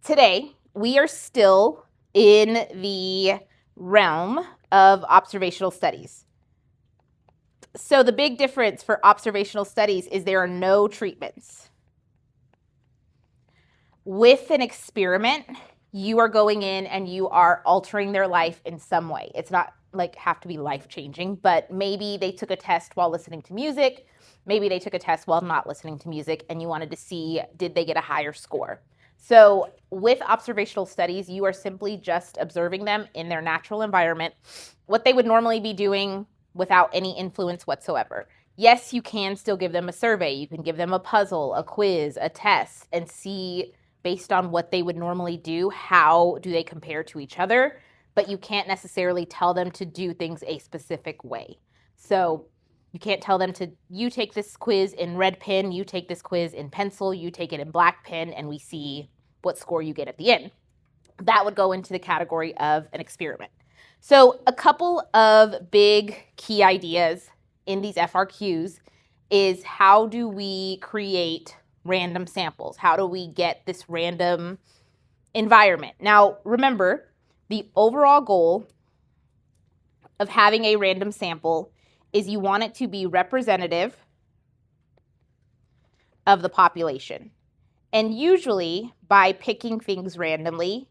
today we are still in the realm of observational studies. So the big difference for observational studies is there are no treatments. With an experiment, you are going in and you are altering their life in some way. It's not like have to be life-changing, but maybe they took a test while listening to music. Maybe they took a test while not listening to music and you wanted to see, did they get a higher score? So with observational studies, you are simply just observing them in their natural environment, what they would normally be doing without any influence whatsoever. Yes, you can still give them a survey. You can give them a puzzle, a quiz, a test, and see based on what they would normally do, how do they compare to each other, but you can't necessarily tell them to do things a specific way. So you can't tell them to, you take this quiz in red pen, you take this quiz in pencil, you take it in black pen, and we see what score you get at the end. That would go into the category of an experiment. So a couple of big key ideas in these FRQs is how do we create random samples? How do we get this random environment? Now, remember, the overall goal of having a random sample is you want it to be representative of the population. And usually, by picking things randomly,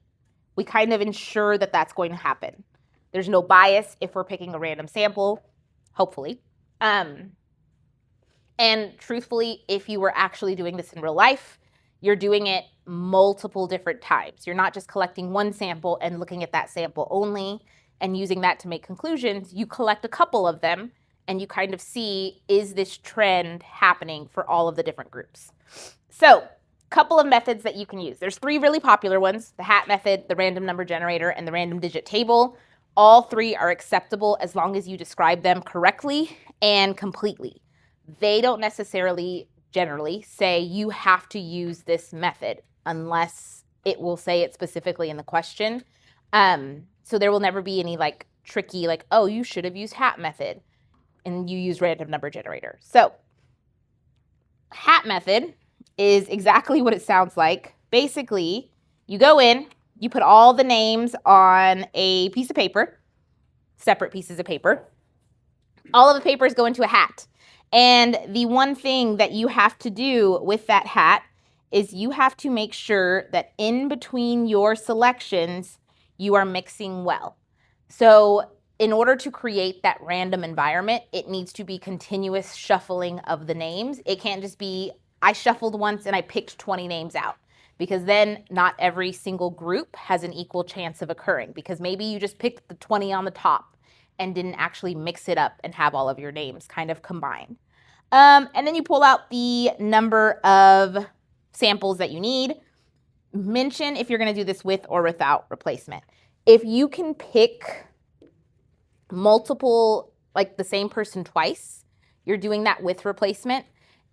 we kind of ensure that that's going to happen. There's no bias if we're picking a random sample, hopefully. And truthfully, if you were actually doing this in real life, you're doing it multiple different times. You're not just collecting one sample and looking at that sample only and using that to make conclusions. You collect a couple of them and you kind of see, is this trend happening for all of the different groups? So, couple of methods that you can use. There's three really popular ones: the hat method, the random number generator, and the random digit table. All three are acceptable as long as you describe them correctly and completely. They don't necessarily generally say you have to use this method unless it will say it specifically in the question. So there will never be any like tricky, like, oh, you should have used hat method and you use random number generator. So hat method is exactly what it sounds like. Basically, you go in, you put all the names on a piece of paper, separate pieces of paper. All of the papers go into a hat. And the one thing that you have to do with that hat is you have to make sure that in between your selections, you are mixing well. So in order to create that random environment, it needs to be continuous shuffling of the names. It can't just be, I shuffled once and I picked 20 names out, because then not every single group has an equal chance of occurring, because maybe you just picked the 20 on the top and didn't actually mix it up and have all of your names kind of combined. And then you pull out the number of samples that you need. Mention if you're going to do this with or without replacement. If you can pick multiple, like the same person twice, you're doing that with replacement.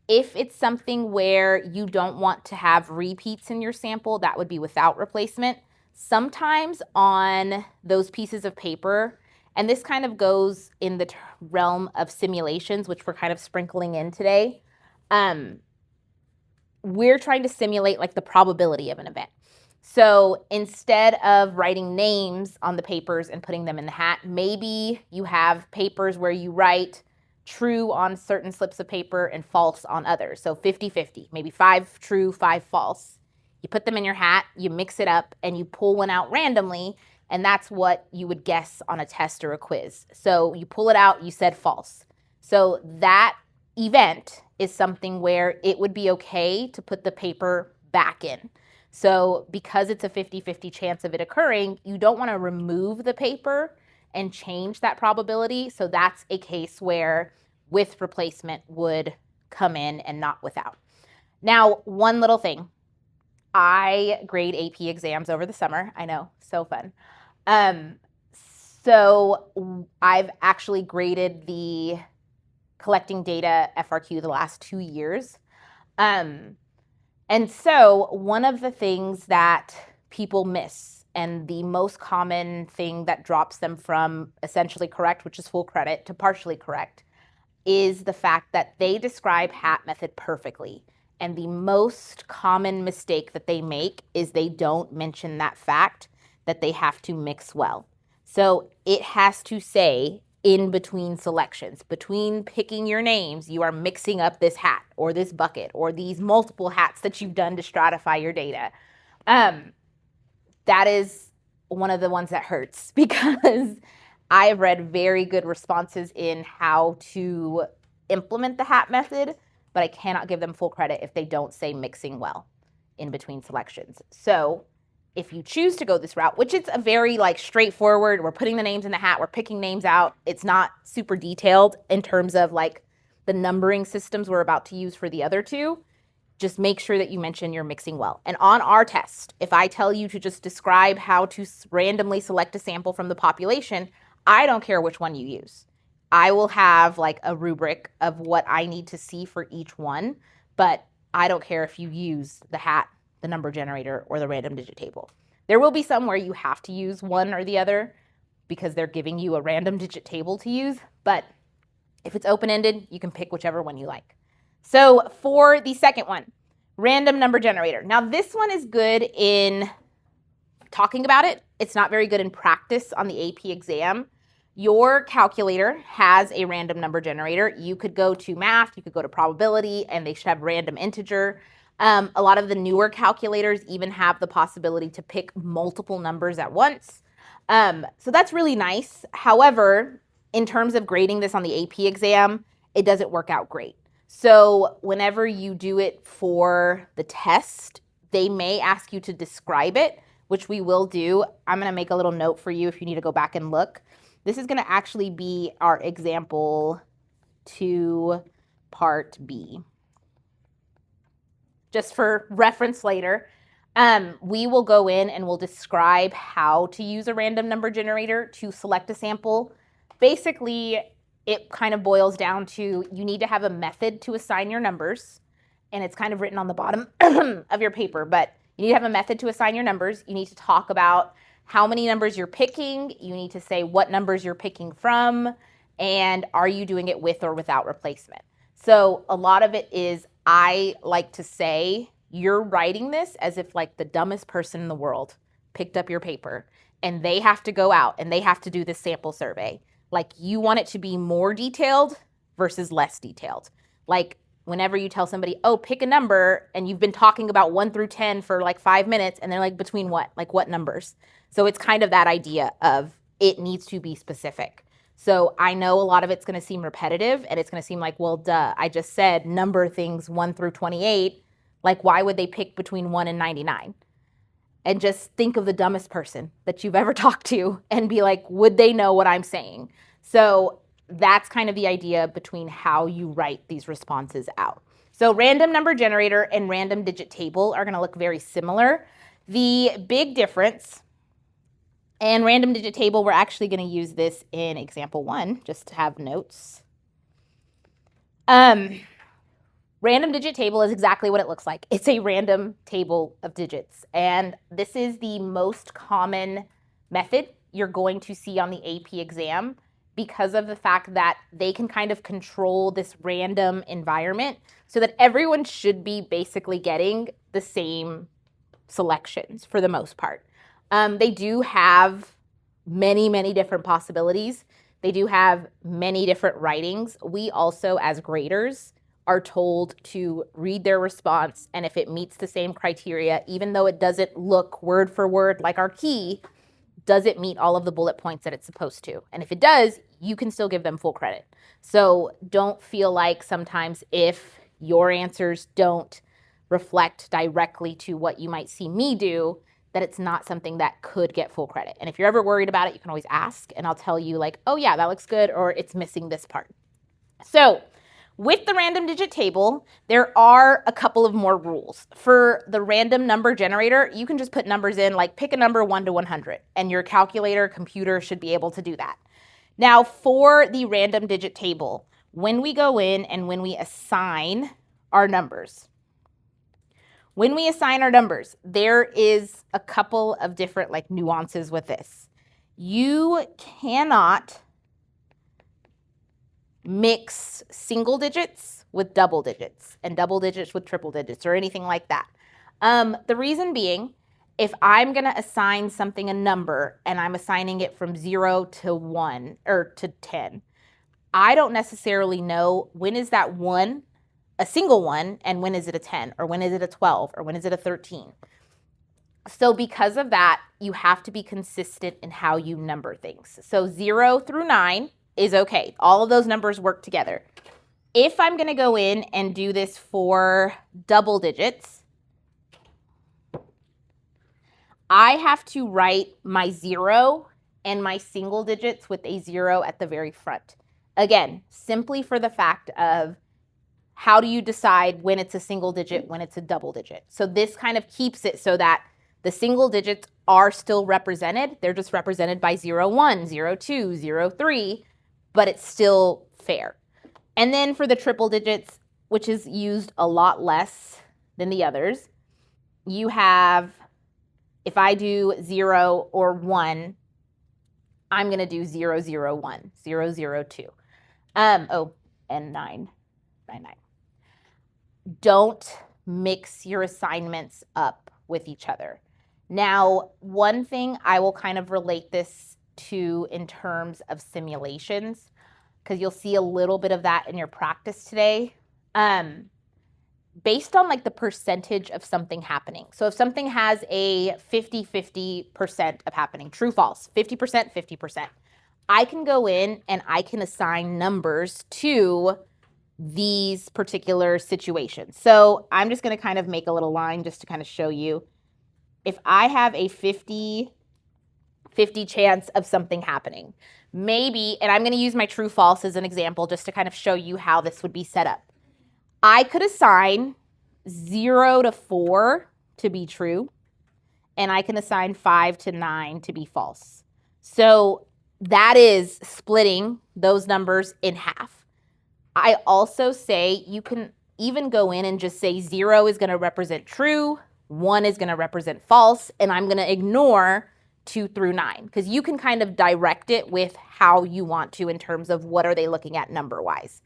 If it's something where you don't want to have repeats in your sample, that would be without replacement. Sometimes on those pieces of paper, and this kind of goes in the realm of simulations, which we're kind of sprinkling in today. We're trying to simulate like the probability of an event. So instead of writing names on the papers and putting them in the hat, maybe you have papers where you write true on certain slips of paper and false on others. So 50-50, maybe 5 true, 5 false. You put them in your hat, you mix it up, and you pull one out randomly. And that's what you would guess on a test or a quiz. So you pull it out, you said false. So that event is something where it would be okay to put the paper back in. So because it's a 50-50 chance of it occurring, you don't want to remove the paper and change that probability. So that's a case where with replacement would come in and not without. Now, one little thing. I grade AP exams over the summer. I know, so fun. So I've actually graded the collecting data FRQ the last 2 years. And so one of the things that people miss, and the most common thing that drops them from essentially correct, which is full credit, to partially correct, is the fact that they describe hat method perfectly. And the most common mistake that they make is they don't mention that fact that they have to mix well. So it has to say in between selections, between picking your names, you are mixing up this hat or this bucket or these multiple hats that you've done to stratify your data. That is one of the ones that hurts because I have read very good responses in how to implement the hat method, but I cannot give them full credit if they don't say mixing well in between selections. So if you choose to go this route, which it's a very like straightforward, we're putting the names in the hat, we're picking names out. It's not super detailed in terms of like the numbering systems we're about to use for the other two. Just make sure that you mention you're mixing well. And on our test, if I tell you to just describe how to randomly select a sample from the population, I don't care which one you use. I will have like a rubric of what I need to see for each one, but I don't care if you use the hat, the number generator, or the random digit table. There will be some where you have to use one or the other because they're giving you a random digit table to use, but if it's open-ended, you can pick whichever one you like. So for the second one, random number generator. Now this one is good in talking about it. It's not very good in practice on the AP exam. Your calculator has a random number generator. You could go to math, you could go to probability, and they should have random integer. A lot of the newer calculators even have the possibility to pick multiple numbers at once. So that's really nice. However, in terms of grading this on the AP exam, it doesn't work out great. So whenever you do it for the test, they may ask you to describe it, which we will do. I'm going to make a little note for you if you need to go back and look. This is going to actually be our example 2, part B. Just for reference later, we will go in and we'll describe how to use a random number generator to select a sample. Basically, it kind of boils down to you need to have a method to assign your numbers, and it's kind of written on the bottom of your paper, but you need to have a method to assign your numbers. You need to talk about how many numbers you're picking. You need to say what numbers you're picking from, and are you doing it with or without replacement? So a lot of it is, I like to say, you're writing this as if like the dumbest person in the world picked up your paper and they have to go out and they have to do this sample survey. Like you want it to be more detailed versus less detailed. Like whenever you tell somebody, oh, pick a number, and you've been talking about 1 through 10 for like 5 minutes, and they're like, between what? Like what numbers? So it's kind of that idea of it needs to be specific. So I know a lot of it's going to seem repetitive and it's going to seem like, well, duh, I just said number things 1 through 28. Like why would they pick between 1 and 99? And just think of the dumbest person that you've ever talked to and be like, would they know what I'm saying? So that's kind of the idea between how you write these responses out. So random number generator and random digit table are going to look very similar. The big difference, and random digit table, we're actually going to use this in example 1, just to have notes. Random digit table is exactly what it looks like. It's a random table of digits. And this is the most common method you're going to see on the AP exam because of the fact that they can kind of control this random environment so that everyone should be basically getting the same selections for the most part. They do have many, many different possibilities. They do have many different writings. We also, as graders, are told to read their response, and if it meets the same criteria, even though it doesn't look word for word like our key, does it meet all of the bullet points that it's supposed to? And if it does, you can still give them full credit. So don't feel like sometimes if your answers don't reflect directly to what you might see me do, that it's not something that could get full credit. And if you're ever worried about it, you can always ask, and I'll tell you like, oh yeah, that looks good, or it's missing this part. So with the random digit table, there are a couple of more rules. For the random number generator, you can just put numbers in, like pick a number 1 to 100, and your calculator computer should be able to do that. Now, for the random digit table, when we go in and when we assign our numbers, there is a couple of different like nuances with this. You cannot mix single digits with double digits and double digits with triple digits or anything like that. The reason being, if I'm going to assign something a number and I'm assigning it from 0 to 1 or to 10, I don't necessarily know when is that 1 a single one and when is it a 10 or when is it a 12 or when is it a 13. So because of that, you have to be consistent in how you number things. So 0 through 9 is okay. All of those numbers work together. If I'm going to go in and do this for double digits, I have to write my 0 and my single digits with a 0 at the very front. Again, simply for the fact of how do you decide when it's a single digit, when it's a double digit? So this kind of keeps it so that the single digits are still represented. They're just represented by 0, 1, 0, 2, 0, 3, but it's still fair. And then for the triple digits, which is used a lot less than the others, you have, if I do 0 or 1, I'm going to do 0, 0, 1, 0, 0, 2. And 9, 9, 9. Don't mix your assignments up with each other. Now, one thing I will kind of relate this to in terms of simulations, because you'll see a little bit of that in your practice today, based on like the percentage of something happening. So if something has a 50% of happening, true, false, 50%, 50%, I can go in and I can assign numbers to these particular situations. So I'm just going to kind of make a little line just to kind of show you. If I have a 50 chance of something happening, maybe, and I'm going to use my true false as an example just to kind of show you how this would be set up. I could assign 0 to 4 to be true, and I can assign 5 to 9 to be false. So that is splitting those numbers in half. I also say you can even go in and just say 0 is going to represent true, 1 is going to represent false, and I'm going to ignore 2 through 9, because you can kind of direct it with how you want to in terms of what are they looking at number-wise.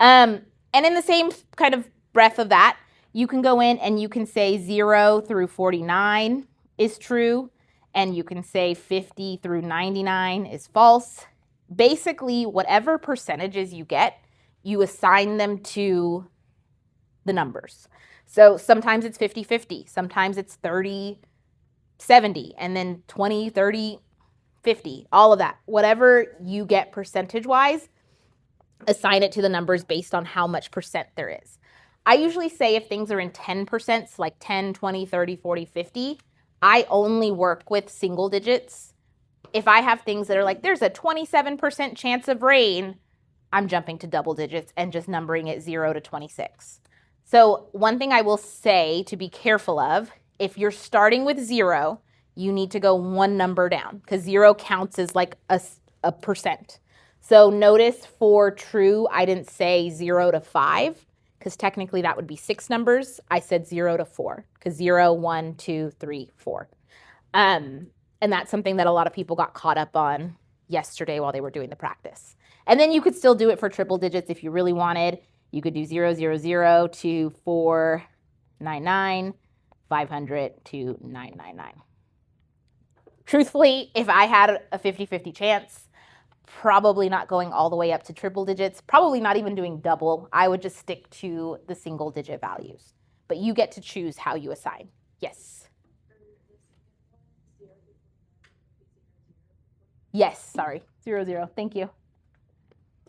And in the same kind of breath of that, you can go in and you can say 0 through 49 is true, and you can say 50 through 99 is false. Basically, whatever percentages you get, you assign them to the numbers. So sometimes it's 50-50, sometimes it's 30-70, and then 20-30-50, all of that. Whatever you get percentage-wise, assign it to the numbers based on how much percent there is. I usually say if things are in 10%, like 10, 20, 30, 40, 50, I only work with single digits. If I have things that are like, there's a 27% chance of rain, I'm jumping to double digits and just numbering it 0 to 26. So one thing I will say to be careful of, if you're starting with 0, you need to go one number down, because 0 counts as like a percent. So notice for true, I didn't say 0 to 5, because technically that would be 6 numbers. I said 0 to 4, because 0, 1, 2, 3, 4. And that's something that a lot of people got caught up on yesterday while they were doing the practice. And then you could still do it for triple digits if you really wanted. You could do 0, 0, 0 to 499, 500 to 999. Truthfully, if I had a 50-50 chance, probably not going all the way up to triple digits, probably not even doing double. I would just stick to the single digit values. But you get to choose how you assign. Yes. Yes, sorry. 0, 0. Thank you.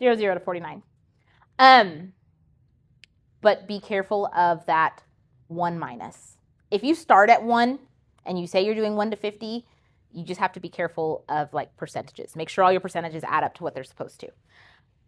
0, 0 to 49. But be careful of that 1 minus. If you start at 1 and you say you're doing 1 to 50, you just have to be careful of like percentages. Make sure all your percentages add up to what they're supposed to.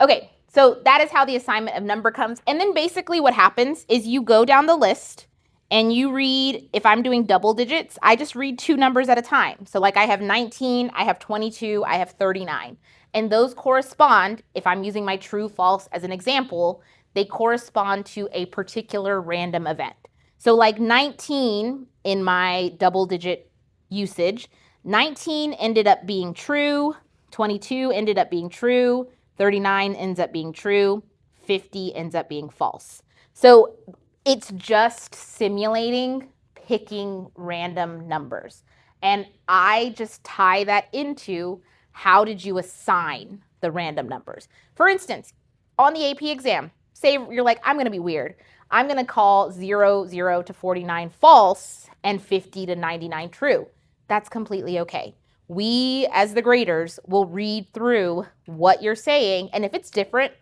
Okay, so that is how the assignment of number comes. And then basically what happens is you go down the list and you read, if I'm doing double digits, I just read 2 numbers at a time. So like I have 19, I have 22, I have 39. And those correspond, if I'm using my true false as an example, they correspond to a particular random event. So like 19 in my double digit usage, 19 ended up being true, 22 ended up being true, 39 ends up being true, 50 ends up being false. So it's just simulating picking random numbers. And I just tie that into how did you assign the random numbers. For instance, on the AP exam, say you're like, I'm going to be weird. I'm going to call 0 to 49 false and 50 to 99 true. That's completely okay. We, as the graders, will read through what you're saying. And if it's different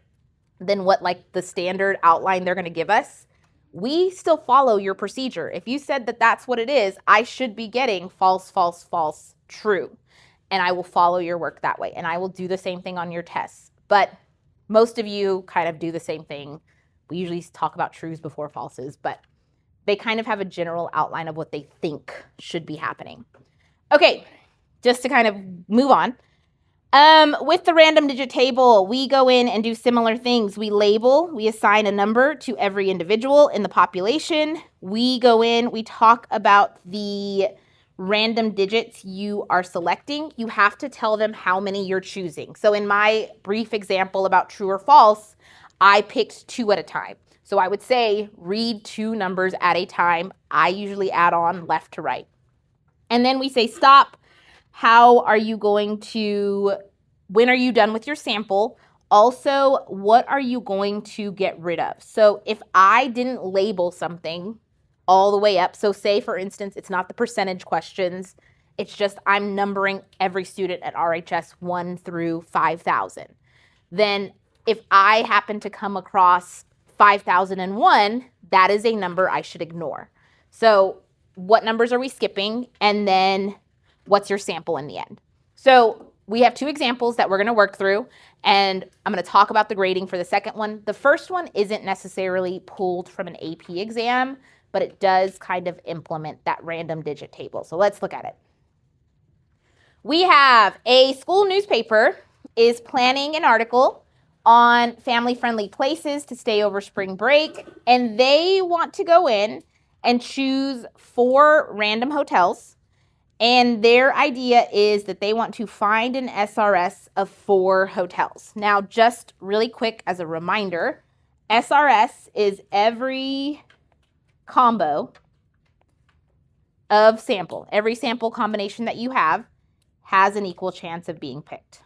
than what like the standard outline they're going to give us, we still follow your procedure. If you said that that's what it is, I should be getting false, false, false, true. And I will follow your work that way. And I will do the same thing on your tests. But most of you kind of do the same thing. We usually talk about trues before falses, but they kind of have a general outline of what they think should be happening. Okay, just to kind of move on. With the random digit table, we go in and do similar things. We label, we assign a number to every individual in the population. We go in, we talk about the random digits you are selecting. You have to tell them how many you're choosing. So in my brief example about true or false, I picked 2 at a time. So I would say read 2 numbers at a time. I usually add on left to right. And then we say stop. How are you going to, when are you done with your sample? Also, what are you going to get rid of? So if I didn't label something all the way up, so say for instance, it's not the percentage questions, it's just I'm numbering every student at RHS 1 through 5,000. Then if I happen to come across 5,001, that is a number I should ignore. So what numbers are we skipping? And then what's your sample in the end? So we have 2 examples that we're going to work through, and I'm going to talk about the grading for the second one. The first one isn't necessarily pulled from an AP exam, but it does kind of implement that random digit table. So let's look at it. We have a school newspaper is planning an article on family-friendly places to stay over spring break, and they want to go in and choose 4 random hotels. And their idea is that they want to find an SRS of 4 hotels. Now, just really quick as a reminder, SRS is every combo of sample. Every sample combination that you have has an equal chance of being picked.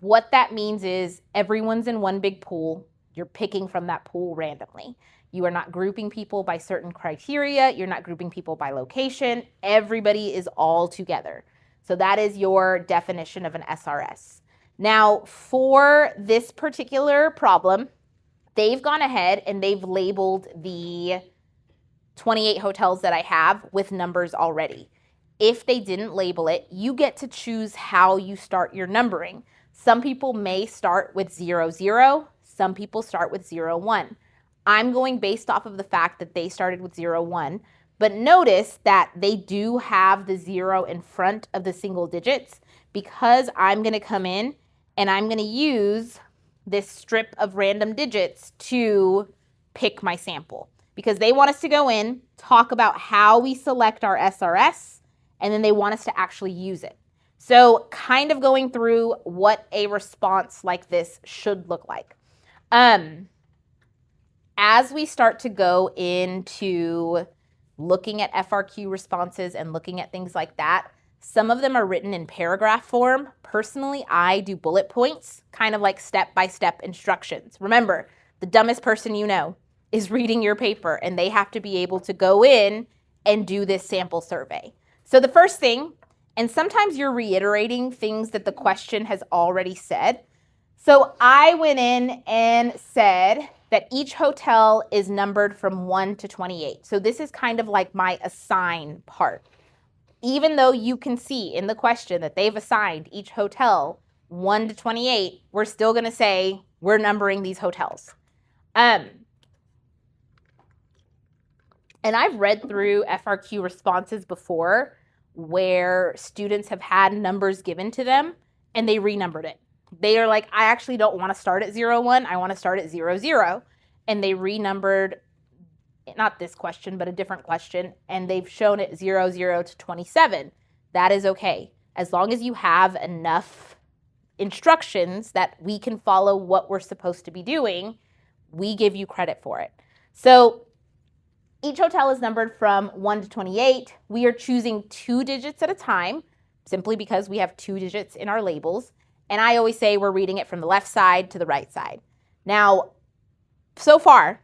What that means is everyone's in one big pool. You're picking from that pool randomly. You are not grouping people by certain criteria. You're not grouping people by location. Everybody is all together. So that is your definition of an SRS. Now, for this particular problem, they've gone ahead and they've labeled the 28 hotels that I have with numbers already. If they didn't label it, you get to choose how you start your numbering. Some people may start with 0, 0. Some people start with 0, 1. I'm going based off of the fact that they started with 0, 1. But notice that they do have the 0 in front of the single digits because I'm going to come in and I'm going to use this strip of random digits to pick my sample. Because they want us to go in, talk about how we select our SRS, and then they want us to actually use it. So kind of going through what a response like this should look like. As we start to go into looking at FRQ responses and looking at things like that, some of them are written in paragraph form. Personally, I do bullet points, kind of like step-by-step instructions. Remember, the dumbest person you know is reading your paper, and they have to be able to go in and do this sample survey. So the first thing, and sometimes you're reiterating things that the question has already said. So I went in and said that each hotel is numbered from 1 to 28. So this is kind of like my assign part. Even though you can see in the question that they've assigned each hotel 1 to 28, we're still going to say we're numbering these hotels. And I've read through FRQ responses before where students have had numbers given to them and they renumbered it. They are like, I actually don't want to start at 0, 1. I want to start at 0, 0. And they renumbered, not this question, but a different question. And they've shown it 0, 0 to 27. that is okay. As long as you have enough instructions that we can follow what we're supposed to be doing, we give you credit for it. So each hotel is numbered from 1 to 28. We are choosing 2 digits at a time, simply because we have 2 digits in our labels. And I always say we're reading it from the left side to the right side. Now, so far,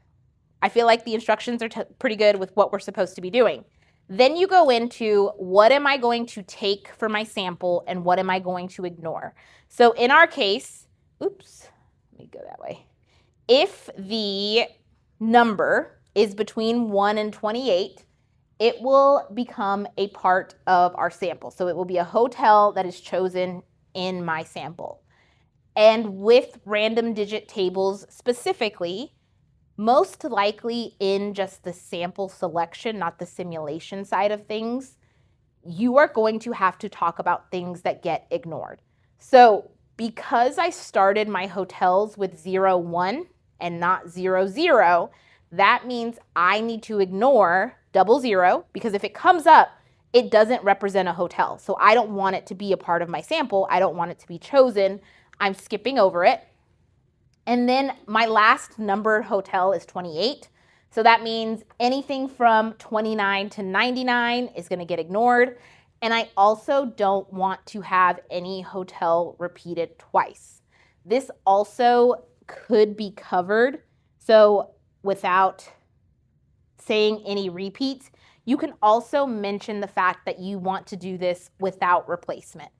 I feel like the instructions are pretty good with what we're supposed to be doing. Then you go into what am I going to take for my sample and what am I going to ignore. So in our case, oops, let me go that way. If the number is between 1 and 28, it will become a part of our sample. So it will be a hotel that is chosen in my sample. And with random digit tables specifically, most likely in just the sample selection, not the simulation side of things, you are going to have to talk about things that get ignored. So because I started my hotels with 0, 1 and not 0, 0, that means I need to ignore 00 because if it comes up, it doesn't represent a hotel. So I don't want it to be a part of my sample. I don't want it to be chosen. I'm skipping over it. And then my last numbered hotel is 28. So that means anything from 29 to 99 is going to get ignored. And I also don't want to have any hotel repeated twice. This also could be covered. So without saying any repeats, you can also mention the fact that you want to do this without replacement.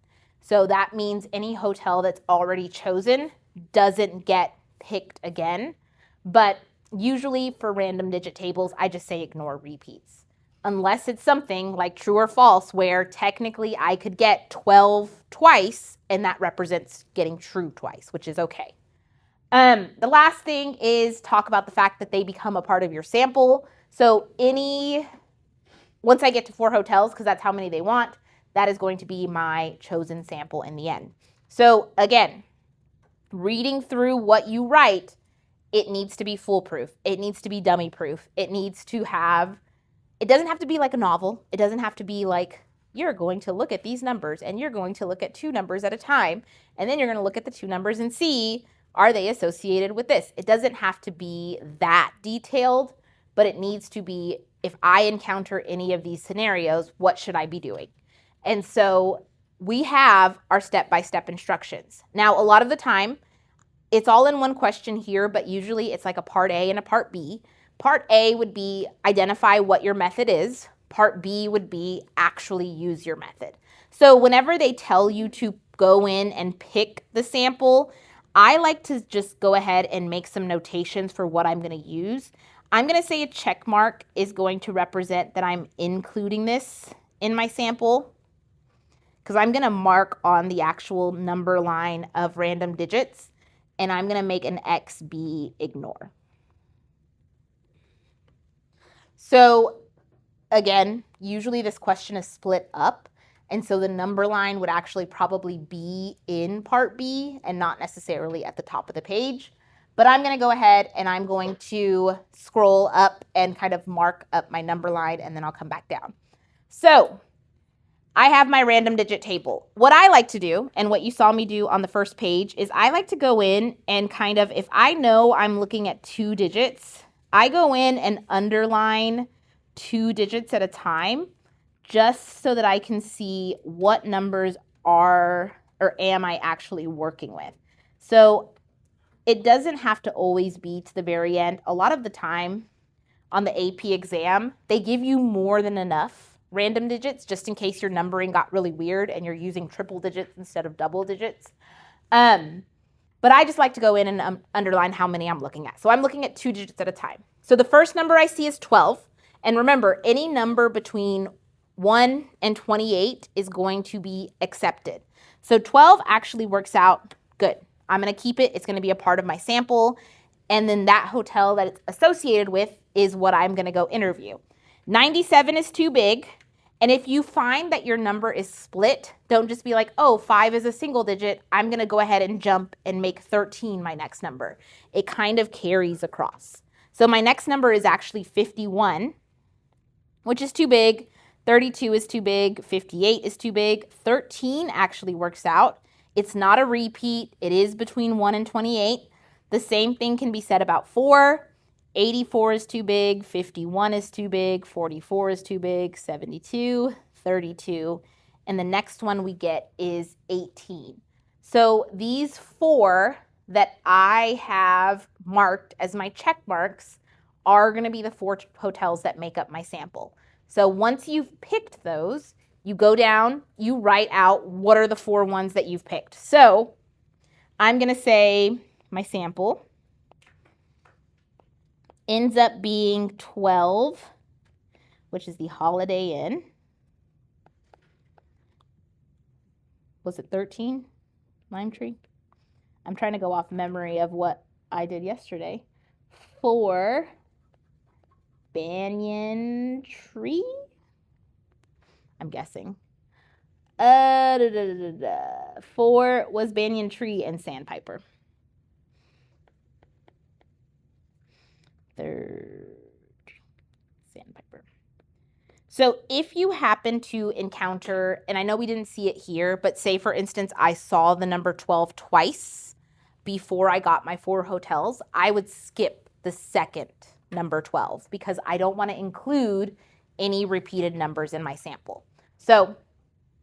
So that means any hotel that's already chosen doesn't get picked again. But usually for random digit tables, I just say ignore repeats. Unless it's something like true or false, where technically I could get 12 twice, and that represents getting true twice, which is okay. The last thing is talk about the fact that they become a part of your sample. So once I get to 4 hotels, because that's how many they want, that is going to be my chosen sample in the end. So again, reading through what you write, it needs to be foolproof. It needs to be dummy proof. It doesn't have to be like a novel. It doesn't have to be like, you're going to look at these numbers and you're going to look at 2 numbers at a time. And then you're going to look at the 2 numbers and see, are they associated with this? It doesn't have to be that detailed, but it needs to be, if I encounter any of these scenarios, what should I be doing? And so we have our step-by-step instructions. Now, a lot of the time, it's all in one question here, but usually it's like a part A and a part B. Part A would be identify what your method is. Part B would be actually use your method. So whenever they tell you to go in and pick the sample, I like to just go ahead and make some notations for what I'm going to use. I'm going to say a check mark is going to represent that I'm including this in my sample, because I'm going to mark on the actual number line of random digits, and I'm going to make an XB ignore. So again, usually this question is split up, and so the number line would actually probably be in part B and not necessarily at the top of the page. But I'm going to go ahead and I'm going to scroll up and kind of mark up my number line, and then I'll come back down. So I have my random digit table. What I like to do, and what you saw me do on the first page, is I like to go in and kind of, if I know I'm looking at 2 digits, I go in and underline 2 digits at a time, just so that I can see what numbers are or am I actually working with. So it doesn't have to always be to the very end. A lot of the time on the AP exam, they give you more than enough random digits just in case your numbering got really weird and you're using triple digits instead of double digits. But I just like to go in and underline how many I'm looking at. So I'm looking at 2 digits at a time. So the first number I see is 12. And remember, any number between 1 and 28 is going to be accepted. So 12 actually works out good. I'm going to keep it. It's going to be a part of my sample. And then that hotel that it's associated with is what I'm going to go interview. 97 is too big. And if you find that your number is split, don't just be like, oh, 5 is a single digit. I'm going to go ahead and jump and make 13 my next number. It kind of carries across. So my next number is actually 51, which is too big. 32 is too big. 58 is too big. 13 actually works out. It's not a repeat. It is between 1 and 28. The same thing can be said about 4. 84 is too big. 51 is too big. 44 is too big. 72, 32. And the next one we get is 18. So these 4 that I have marked as my check marks are going to be the 4 hotels that make up my sample. So once you've picked those, you go down, you write out what are the 4 ones that you've picked. So I'm going to say my sample ends up being 12, which is the Holiday Inn. Was it 13? Lime Tree? I'm trying to go off memory of what I did yesterday. 4, Banyan Tree? I'm guessing. 4 was Banyan Tree and Sandpiper. 3rd, Sandpiper. So if you happen to encounter, and I know we didn't see it here, but say for instance, I saw the number 12 twice before I got my 4 hotels, I would skip the second number 12 because I don't want to include any repeated numbers in my sample. So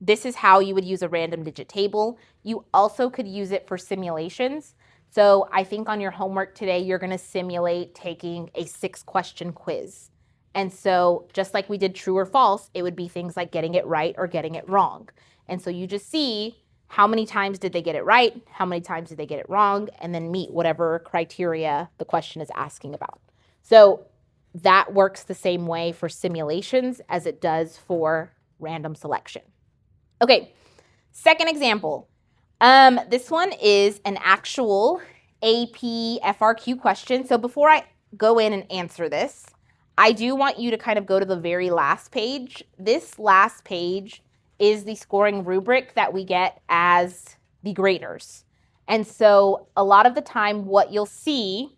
this is how you would use a random digit table. You also could use it for simulations. So I think on your homework today, you're going to simulate taking a 6-question quiz. And so just like we did true or false, it would be things like getting it right or getting it wrong. And so you just see how many times did they get it right, how many times did they get it wrong, and then meet whatever criteria the question is asking about. So that works the same way for simulations as it does for random selection. Okay, second example. This one is an actual AP FRQ question. So before I go in and answer this, I do want you to kind of go to the very last page. This last page is the scoring rubric that we get as the graders. And so a lot of the time what you'll see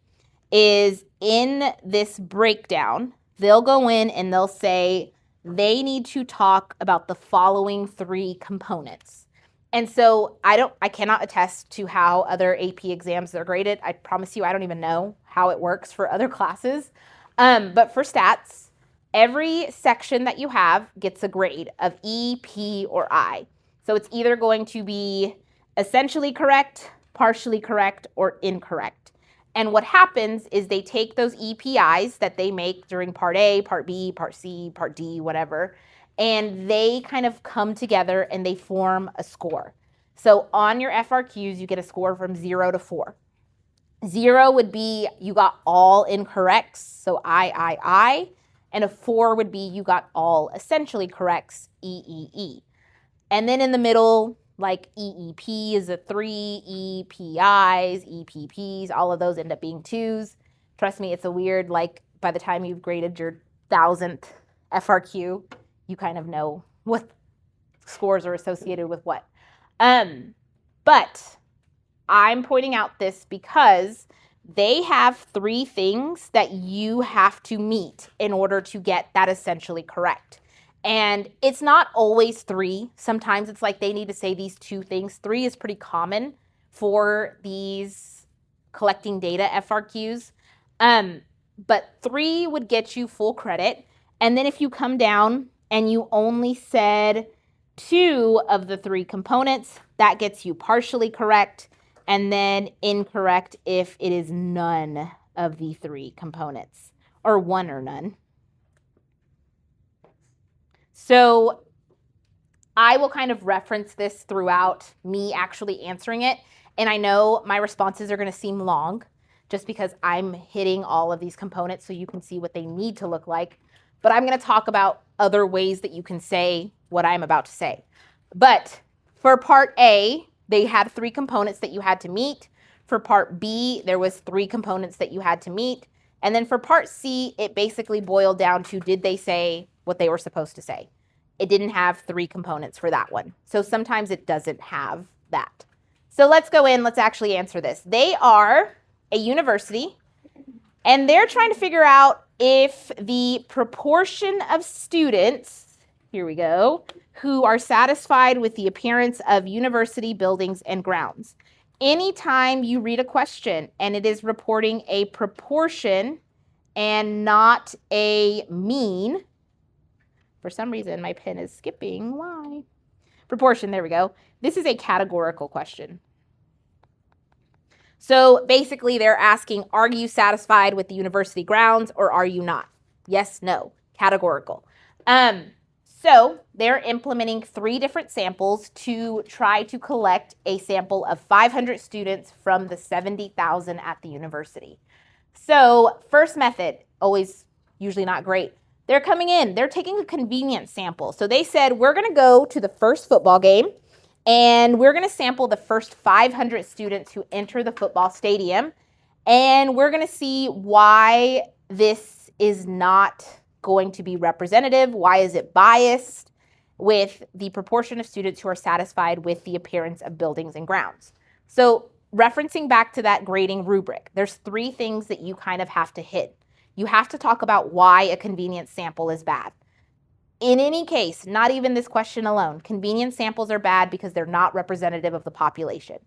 is in this breakdown, they'll go in and they'll say they need to talk about the following 3 components. And so I cannot attest to how other AP exams are graded. I promise you, I don't even know how it works for other classes. But for stats, every section that you have gets a grade of E, P, or I. So it's either going to be essentially correct, partially correct, or incorrect. And what happens is they take those EPIs that they make during Part A, Part B, Part C, Part D, whatever, and they kind of come together and they form a score. So on your FRQs, you get a score from 0 to 4. 0 would be you got all incorrects, so I, and a 4 would be you got all essentially corrects, E. And then in the middle, like EEP is a 3, EPIs, EPPs, all of those end up being 2s. Trust me, it's a weird, like by the time you've graded your 1000th FRQ, you kind of know what scores are associated with what. But I'm pointing out this because they have 3 things that you have to meet in order to get that essentially correct. And it's not always 3. Sometimes it's like they need to say these 2 things. 3 is pretty common for these collecting data FRQs. But 3 would get you full credit. And then if you come down and you only said 2 of the 3 components, that gets you partially correct. And then incorrect if it is none of the 3 components, or 1 or none. So I will kind of reference this throughout me actually answering it. And I know my responses are going to seem long just because I'm hitting all of these components so you can see what they need to look like. But I'm going to talk about other ways that you can say what I'm about to say. But for Part A, they had 3 components that you had to meet. For Part B, there was 3 components that you had to meet. And then for Part C, it basically boiled down to did they say what they were supposed to say. It didn't have 3 components for that one. So sometimes it doesn't have that. So let's go in, let's actually answer this. They are a university, and they're trying to figure out if the proportion of students here we go, who are satisfied with the appearance of university buildings and grounds. Anytime you read a question and it is reporting a proportion and not a mean, for some reason my pen is skipping, why? Proportion, there we go. This is a categorical question. So basically they're asking, are you satisfied with the university grounds or are you not? Yes, no, categorical. So they're implementing 3 different samples to try to collect a sample of 500 students from the 70,000 at the university. So first method, always usually not great. They're coming in, they're taking a convenience sample. So they said, we're gonna go to the first football game and we're gonna sample the first 500 students who enter the football stadium. And we're gonna see why this is not going to be representative. Why is it biased with the proportion of students who are satisfied with the appearance of buildings and grounds? So referencing back to that grading rubric, there's 3 things that you kind of have to hit. You have to talk about why a convenience sample is bad. In any case, not even this question alone, convenience samples are bad because they're not representative of the population.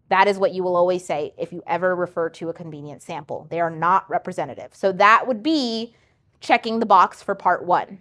That is what you will always say if you ever refer to a convenience sample. They are not representative. So that would be checking the box for part 1.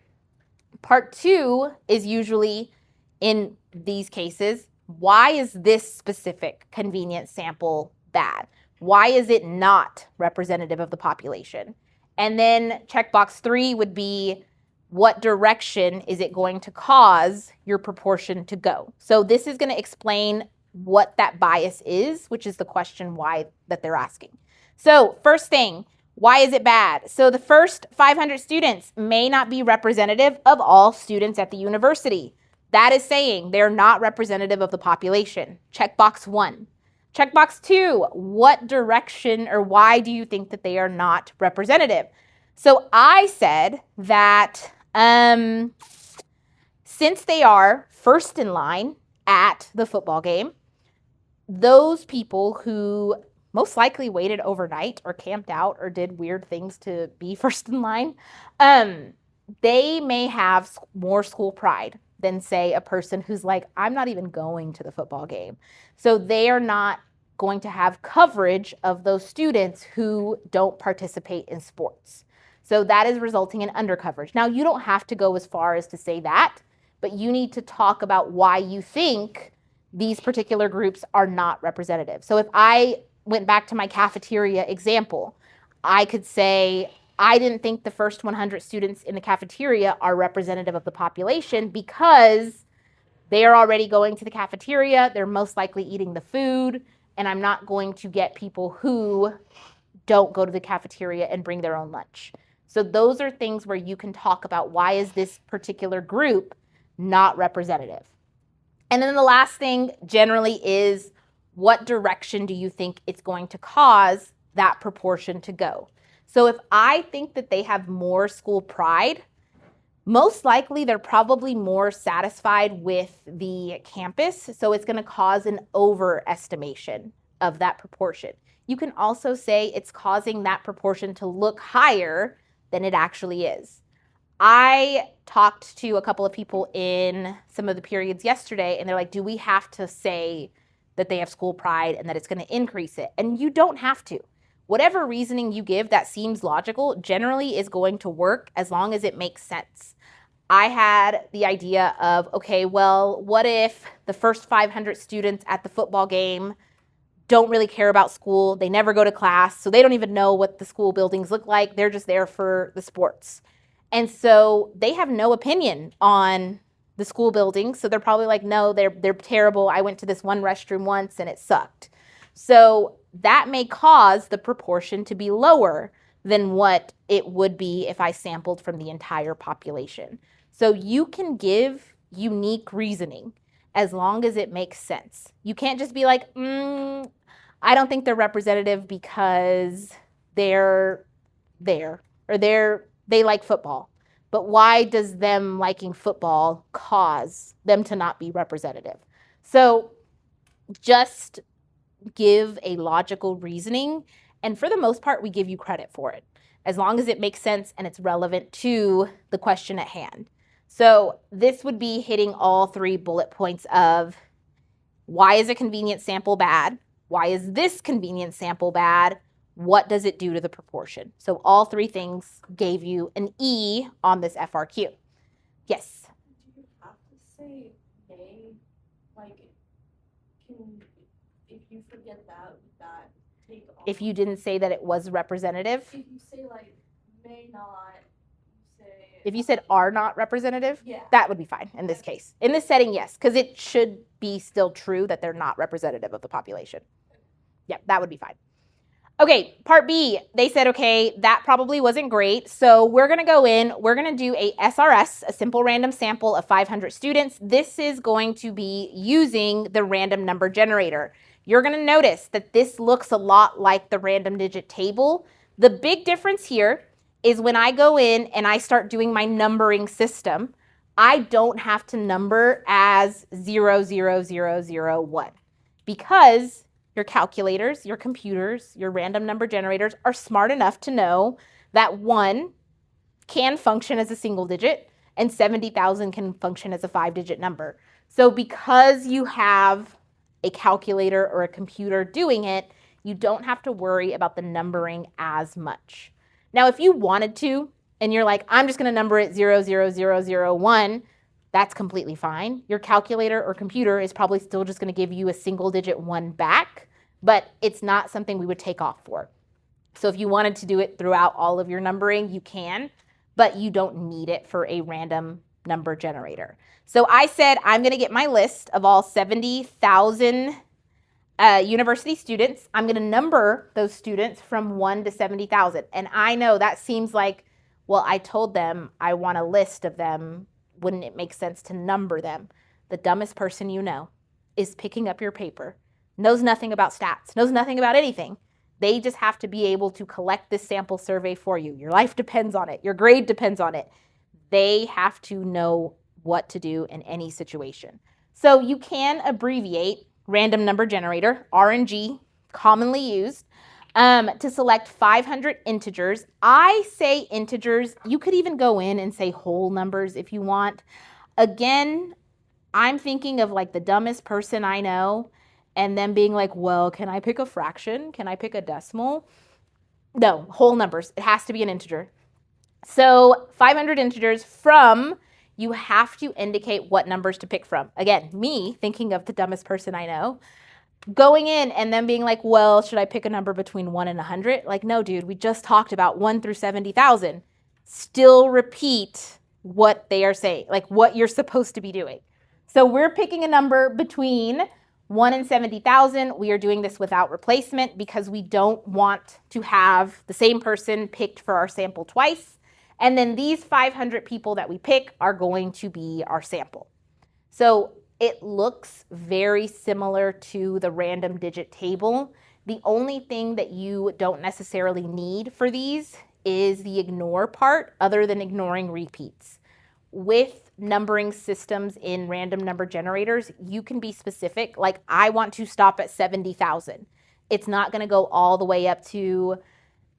Part 2 is usually, in these cases, why is this specific convenience sample bad? Why is it not representative of the population? And then checkbox 3 would be, what direction is it going to cause your proportion to go? So this is going to explain what that bias is, which is the question why that they're asking. So first thing, why is it bad? So the first 500 students may not be representative of all students at the university. That is saying they're not representative of the population. Checkbox 1. Checkbox 2, what direction or why do you think that they are not representative? So I said that since they are first in line at the football game, those people who most likely waited overnight or camped out or did weird things to be first in line, they may have more school pride than, say, a person who's like, I'm not even going to the football game. So they are not going to have coverage of those students who don't participate in sports. So that is resulting in undercoverage. Now, you don't have to go as far as to say that, but you need to talk about why you think these particular groups are not representative. So if I went back to my cafeteria example, I could say, I didn't think the first 100 students in the cafeteria are representative of the population because they are already going to the cafeteria, they're most likely eating the food, and I'm not going to get people who don't go to the cafeteria and bring their own lunch. So those are things where you can talk about why is this particular group not representative. And then the last thing generally is, what direction do you think it's going to cause that proportion to go? So if I think that they have more school pride, most likely they're probably more satisfied with the campus. So it's going to cause an overestimation of that proportion. You can also say it's causing that proportion to look higher than it actually is. I talked to a couple of people in some of the periods yesterday, and they're like, do we have to say that they have school pride and that it's going to increase it? And you don't have to. Whatever reasoning you give that seems logical generally is going to work as long as it makes sense. I had the idea of, okay, well, what if the first 500 students at the football game don't really care about school? They never go to class, so they don't even know what the school buildings look like. They're just there for the sports. And so they have no opinion on the school buildings. So they're probably like, no, they're terrible. I went to this one restroom once and it sucked. So that may cause the proportion to be lower than what it would be if I sampled from the entire population. So you can give unique reasoning as long as it makes sense. You can't just be like, I don't think they're representative because they're there, or they like football. But why does them liking football cause them to not be representative? So just give a logical reasoning, and for the most part, we give you credit for it, as long as it makes sense and it's relevant to the question at hand. So this would be hitting all 3 bullet points of why is a convenience sample bad? Why is this convenience sample bad? What does it do to the proportion? So all 3 things gave you an E on this FRQ. Yes? Do you have to say may? Like, if you forget that, would that take off? If you didn't say that it was representative? If you say, like, may not, if you said are not representative, yeah, that would be fine in this case. In this setting, yes, because it should be still true that they're not representative of the population. Yeah, that would be fine. Okay, part B, they said, okay, that probably wasn't great. So we're going to go in, we're going to do a SRS, a simple random sample of 500 students. This is going to be using the random number generator. You're going to notice that this looks a lot like the random digit table. The big difference here is when I go in and I start doing my numbering system, I don't have to number as 00001 because your calculators, your computers, your random number generators are smart enough to know that 1 can function as a single digit and 70,000 can function as a 5-digit number. So because you have a calculator or a computer doing it, you don't have to worry about the numbering as much. Now, if you wanted to, and you're like, I'm just going to number it 00001, that's completely fine. Your calculator or computer is probably still just going to give you a single digit 1 back, but it's not something we would take off for. So if you wanted to do it throughout all of your numbering, you can, but you don't need it for a random number generator. So I said I'm going to get my list of all 70,000 university students. I'm going to number those students from 1 to 70,000. And I know that seems like, well, I told them I want a list of them. Wouldn't it make sense to number them? The dumbest person you know is picking up your paper, knows nothing about stats, knows nothing about anything. They just have to be able to collect this sample survey for you. Your life depends on it. Your grade depends on it. They have to know what to do in any situation. So you can abbreviate random number generator, RNG, commonly used, to select 500 integers. I say integers. You could even go in and say whole numbers if you want. Again, I'm thinking of like the dumbest person I know and them being like, well, can I pick a fraction? Can I pick a decimal? No, whole numbers. It has to be an integer. So 500 integers from, you have to indicate what numbers to pick from. Again, me thinking of the dumbest person I know, going in and then being like, well, should I pick a number between 1 and 100? Like, no, dude, we just talked about 1 through 70,000. Still repeat what they are saying, like what you're supposed to be doing. So we're picking a number between 1 and 70,000. We are doing this without replacement because we don't want to have the same person picked for our sample twice. And then these 500 people that we pick are going to be our sample. So it looks very similar to the random digit table. The only thing that you don't necessarily need for these is the ignore part, other than ignoring repeats. With numbering systems in random number generators, you can be specific. Like, I want to stop at 70,000. It's not going to go all the way up to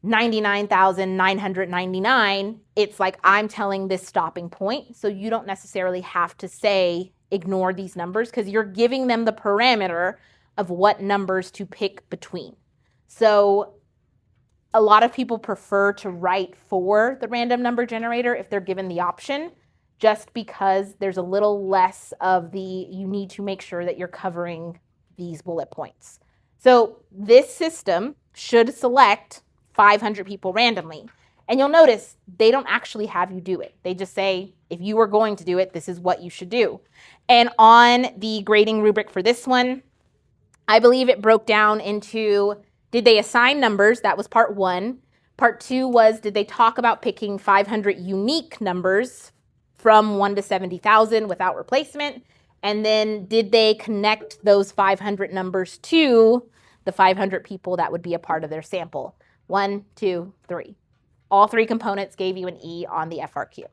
99,999. It's like I'm telling this stopping point. So you don't necessarily have to say ignore these numbers because you're giving them the parameter of what numbers to pick between. So a lot of people prefer to write for the random number generator if they're given the option, just because there's a little less of the, you need to make sure that you're covering these bullet points. So this system should select 500 people randomly. And you'll notice they don't actually have you do it. They just say, if you were going to do it, this is what you should do. And on the grading rubric for this one, I believe it broke down into, did they assign numbers? That was part 1. Part 2 was, did they talk about picking 500 unique numbers from 1 to 70,000 without replacement? And then did they connect those 500 numbers to the 500 people that would be a part of their sample? 1, 2, 3. All 3 components gave you an E on the FRQ.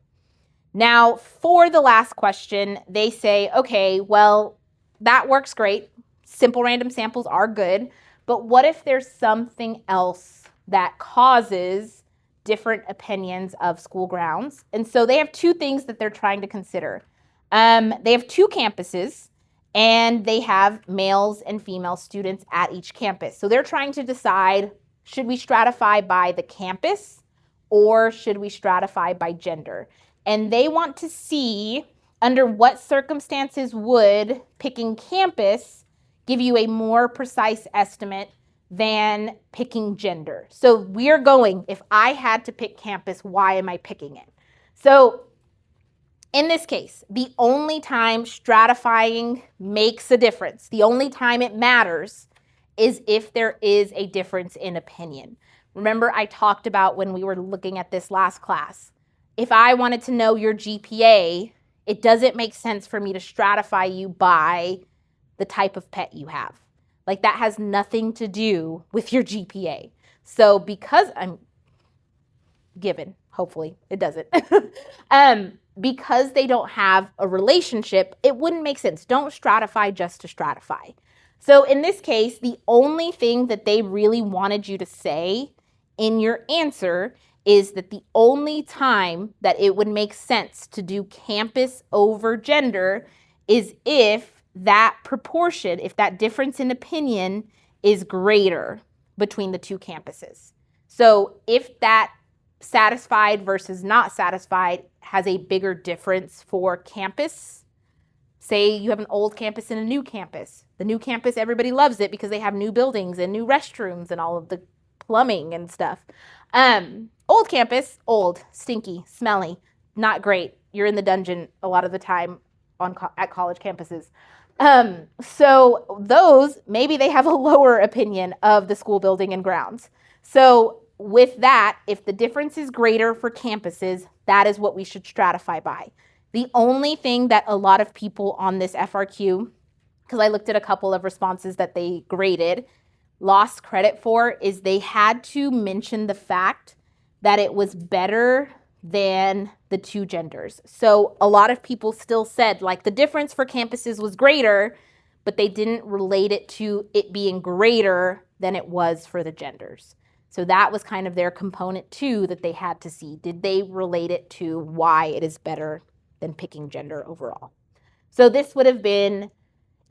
Now, for the last question, they say, okay, well, that works great. Simple random samples are good. But what if there's something else that causes different opinions of school grounds. And so they have two things that they're trying to consider. They have two campuses, and they have males and female students at each campus. So they're trying to decide, should we stratify by the campus or should we stratify by gender? And they want to see under what circumstances would picking campus give you a more precise estimate than picking gender. So we're going, if I had to pick campus, why am I picking it? So in this case, the only time stratifying makes a difference, the only time it matters is if there is a difference in opinion. Remember, I talked about when we were looking at this last class. If I wanted to know your GPA, it doesn't make sense for me to stratify you by the type of pet you have. Like, that has nothing to do with your GPA. So because I'm given, hopefully it doesn't, because they don't have a relationship, it wouldn't make sense. Don't stratify just to stratify. So in this case, the only thing that they really wanted you to say in your answer is that the only time that it would make sense to do campus over gender is if that proportion, if that difference in opinion is greater between the two campuses. So if that satisfied versus not satisfied has a bigger difference for campus. Say you have an old campus and a new campus. The new campus, everybody loves it because they have new buildings and new restrooms and all of the plumbing and stuff. Old campus, old, stinky, smelly, not great. You're in the dungeon a lot of the time at college campuses. So those, maybe they have a lower opinion of the school building and grounds. So with that, if the difference is greater for campuses, that is what we should stratify by. The only thing that a lot of people on this FRQ, because I looked at a couple of responses that they graded, lost credit for is they had to mention the fact that it was better than the two genders. So a lot of people still said like the difference for campuses was greater, but they didn't relate it to it being greater than it was for the genders. So that was kind of their component too that they had to see. Did they relate it to why it is better than picking gender overall? So this would have been,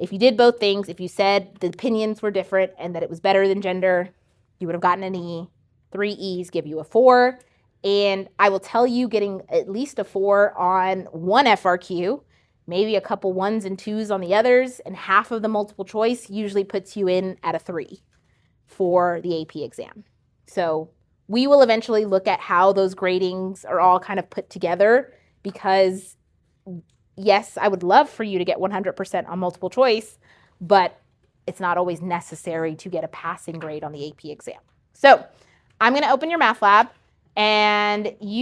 if you did both things, if you said the opinions were different and that it was better than gender, you would have gotten an E. 3 E's give you a 4. And I will tell you, getting at least a 4 on one FRQ, maybe a couple 1s and 2s on the others, and half of the multiple choice usually puts you in at a 3 for the AP exam. So we will eventually look at how those gradings are all kind of put together because, yes, I would love for you to get 100% on multiple choice, but it's not always necessary to get a passing grade on the AP exam. So I'm going to open your math lab, and you